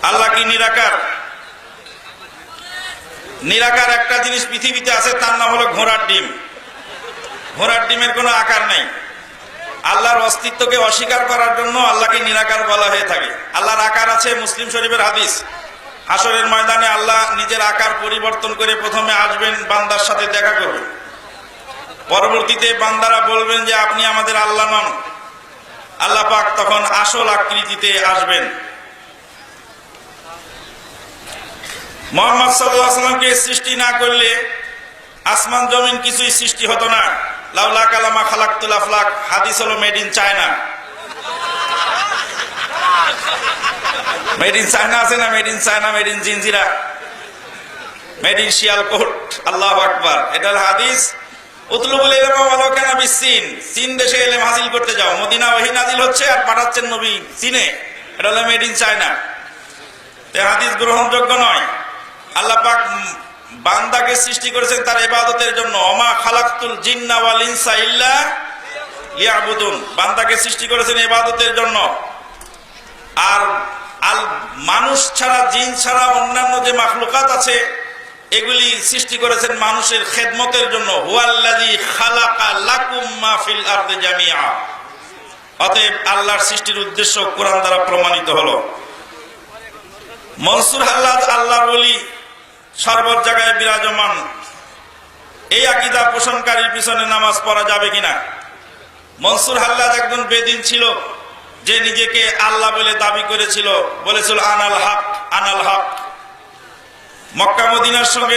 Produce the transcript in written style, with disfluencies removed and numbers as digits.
আল্লাহ কি নিরাকার? নিরাকার একটা জিনিস পৃথিবীতে আছে, তার নাম হলো ঘোড়ার ডিম। ঘোড়ার ডিমের কোনো আকার নেই। আল্লাহর অস্তিত্বকে অস্বীকার করার জন্য আল্লাহকে নিরাকার বলা হয়ে থাকে। আল্লাহর আকার আছে, মুসলিম শরীফের হাদিস। হাসরের ময়দানে আল্লাহ নিজের আকার পরিবর্তন করে প্রথমে আসবেন, বান্দার সাথে দেখা করবেন। পরবর্তীতে বান্দারা বলবেন যে আপনি আমাদের আল্লাহ নন। আল্লাহ পাক তখন আসল আকৃতিতে আসবেন। মুহাম্মদ সাল্লাল্লাহু আলাইহি ওয়াসাল্লামকে সৃষ্টি না করলে আসমান জমিন কিছুই সৃষ্টি হতো না। লাউলা কালামা খালাকতুল আফলাক, হাদিস হলো made in China. Made in China আছে না? Made in China, made in Jinjira, made in Sialkot. আল্লাহু আকবার, এটা হলো হাদিস। উতলুবুল ইলমা ওয়ালাউ কানা বিসসিন, চীন দেশে ইলম হাসিল করতে যাও। মদিনা ওহী নাজিল হচ্ছে আর পাঠাচ্ছেন নবী চীনে, এটা হলো মেড ইন চায়না। এই হাদিস গ্রহণযোগ্য নয়। আল্লাহ পাক বান্দাকে সৃষ্টি করেছেন তার ইবাদতের জন্য। ওমা খালাকতুল জিন্না ওয়াল ইনসা ইল্লা লিয়াবুদুন, বান্দাকে সৃষ্টি করেছেন ইবাদতের জন্য। আর মানুষ ছাড়া, জিন ছাড়া অন্যান্য যে মাখলুকাত আছে এগুলি সৃষ্টি করেছেন মানুষের খেদমতের জন্য। হুয়াল্লাযী খালাকা লাকুম মা ফিল আরদি জামিআ। অতএব আল্লাহর সৃষ্টির উদ্দেশ্য কোরআন দ্বারা প্রমাণিত হলো। মনসুর হাল্লাদ আল্লাহর ওলি, সর্ব জায়গায় বিরাজমান। এই আকীদা পোষণকারীর পিছনে নামাজ পড়া যাবে কিনা? মনসুর হাল্লাদ একজন বেদিন ছিল যে নিজেকে আল্লাহ বলে দাবি করেছিল, বলেছিল আনাল হক, আনাল হক। মক্কা মদিনার সঙ্গে